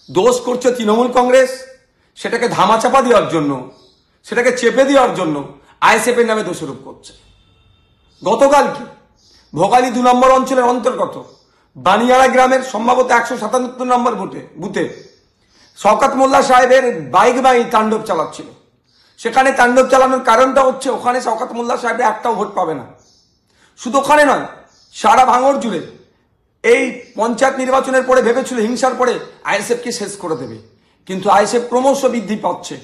দোষ করছে তৃণমূল কংগ্রেস, সেটাকে ধামাচাপা দেওয়ার জন্য, সেটাকে চেপে দেওয়ার জন্য আইএসএফ এর নামে দোষারোপ করছে। গতকাল কি ভোগালী 2 নম্বর অঞ্চলের অন্তর্গত বানিয়াড়া গ্রামের সম্ভবত 177 নম্বর বুথে শওকত মোল্লা সাহেবের বাইক বাহিনী তাণ্ডব চালাচ্ছিল। সেখানে তাণ্ডব চালানোর কারণটা হচ্ছে ওখানে শওকত মোল্লা সাহেবের একটাও ভোট পাবে না। শুধু ওখানে নয়, সারা ভাঙড় জুড়ে এই পঞ্চায়েত নির্বাচনের পরে ভেবেছিল হিংসার পরে আইএসএফকে শেষ করে দেবে, কিন্তু আইএসএফ ক্রমশ বৃদ্ধি পাচ্ছে।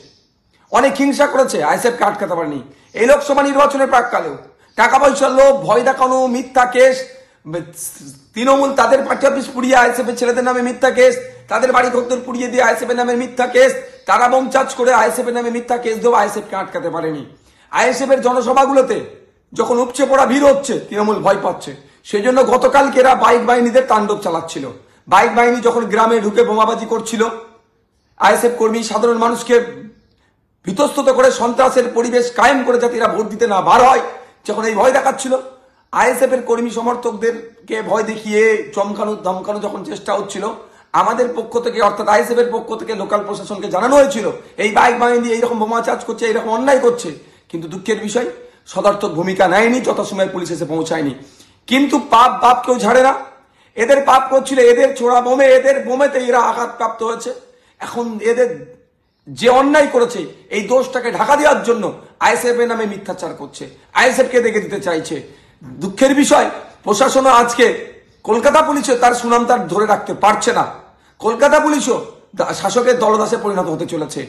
অনেক হিংসা করেছে, আইএসএফকে আটকাতে পারেনি। এই লোকসভা নির্বাচনের প্রাককালেও টাকা পয়সার লোভ, ভয় দেখানো, মিথ্যা কেস, তৃণমূল তাদের পার্টি অফিস পুড়িয়ে আইএসএফ এর ছেলেদের নামে মিথ্যা কেস, তাদের বাড়ি ঘর পুড়িয়ে দিয়ে আইএসএফ এর নামে মিথ্যা কেস, তারা বোম চার্জ করে আইএসএফ এর নামে মিথ্যা কেস দেওয়া আইএসএফকে আটকাতে পারেনি। আইএসএফ এর জনসভাগুলোতে যখন উপচে পড়া ভিড় হচ্ছে, তৃণমূল ভয় পাচ্ছে। সেই জন্য গতকালকে এরা বাইক বাহিনীদের তাণ্ডব চালাচ্ছিল। বাইক বাহিনী যখন গ্রামে ঢুকে বোমাবাজি করছিল, আইএসএফ কর্মী সাধারণ মানুষকে বিতস্তত করে সন্ত্রাসের পরিবেশ কায়েম করে যাতে এরা ভোট দিতে না বার হয়, যখন এই ভয় দেখাচ্ছিল, আইএসএফ এর কর্মী সমর্থকদেরকে ভয় দেখিয়ে চমকানো ধমকানো যখন চেষ্টা হচ্ছিল, আমাদের পক্ষ থেকে অর্থাৎ আইএসএফ এর পক্ষ থেকে লোকাল প্রশাসনকে জানানো হয়েছিল এই বাইক বাহিনী এইরকম বোমা চার্জ করছে, এইরকম অন্যায় করছে। কিন্তু দুঃখের বিষয়, সদর্থক ভূমিকা নেয়নি, যথাসময়ে পুলিশ এসে পৌঁছায়নি। কিন্তু পাপ কেউ ঝাড়ে না। এদের পাপ করছিল, এদের ছোড়া বোমে, এদের বোমেতে এরা আঘাতপ্রাপ্ত হয়েছে। এখন এদের যে অন্যায় করেছে এই দোষটাকে ঢাকা দেওয়ার জন্য আইএসএফ এর নামে মিথ্যাচার করছে, আইএসএফ কে দেখে দিতে চাইছে। দুঃখের বিষয়, প্রশাসনও আজকে কলকাতা পুলিশও তার সুনাম তার ধরে রাখতে পারছে না। কলকাতা পুলিশও শাসকের দলদাসে পরিণত হতে চলেছে।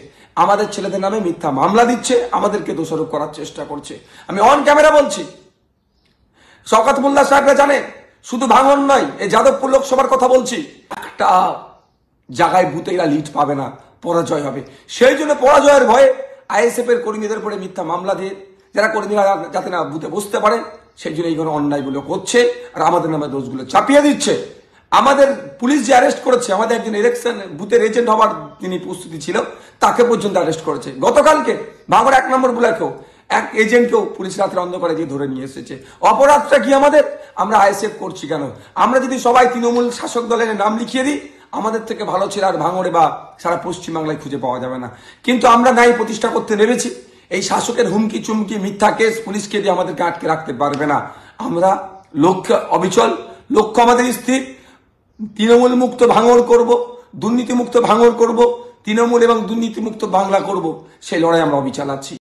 আমাদের ছেলেদের নামে মিথ্যা মামলা দিচ্ছে, আমাদেরকে দোষারোপ করার চেষ্টা করছে। আমি অন ক্যামেরা বলছি, শওকত মোল্লা সাহেবরা জানে শুধু ভাঙন নয়, এই যাদবপুর লোকসভার কথা বলছি, একটা জায়গায় বুথে এরা লিড পাবে না, পরাজয় হবে। সেই জন্য পরাজয়ের ভয়ে আইএসএফ এর কর্মীদের উপরে মিথ্যা মামলা দিয়ে যারা কর্মীরা যাতে না বুথে বসতে পারে, সেই জন্য এইগুলো অন্যায়গুলো করছে আর আমাদের নামে দোষগুলো চাপিয়ে দিচ্ছে। আমাদের পুলিশ যে অ্যারেস্ট করেছে, আমাদের একজন ইলেকশন বুথের এজেন্ট হওয়ার তিনি প্রস্তুতি ছিল, তাকে পর্যন্ত অ্যারেস্ট করেছে। গতকালকে ভাঙড় 1 নম্বর ব্লকেও এক এজেন্টকেও পুলিশ রাতের অন্ধকারে দিয়ে ধরে নিয়ে এসেছে। অপরাধটা কি আমাদের? আমরা আইএসএফ করছি কেন? আমরা যদি সবাই তৃণমূল শাসক দলের নাম লিখিয়ে দিই, আমাদের থেকে ভালো ছেলে আর ভাঙড়ে বা সারা পশ্চিমবাংলায় খুঁজে পাওয়া যাবে না। কিন্তু আমরা ন্যায় প্রতিষ্ঠা করতে নেমেছি। এই শাসকের হুমকি চুমকি মিথ্যা কেস পুলিশকে দিয়ে আমাদেরকে আটকে রাখতে পারবে না। আমরা লক্ষ্য অবিচল, লক্ষ্য আমাদের স্থির। তৃণমূল মুক্ত ভাঙড় করব, দুর্নীতি মুক্ত ভাঙড় করব, তৃণমূল এবং দুর্নীতি মুক্ত বাংলা করব, সেই লড়াই আমরা অবিচল আছি।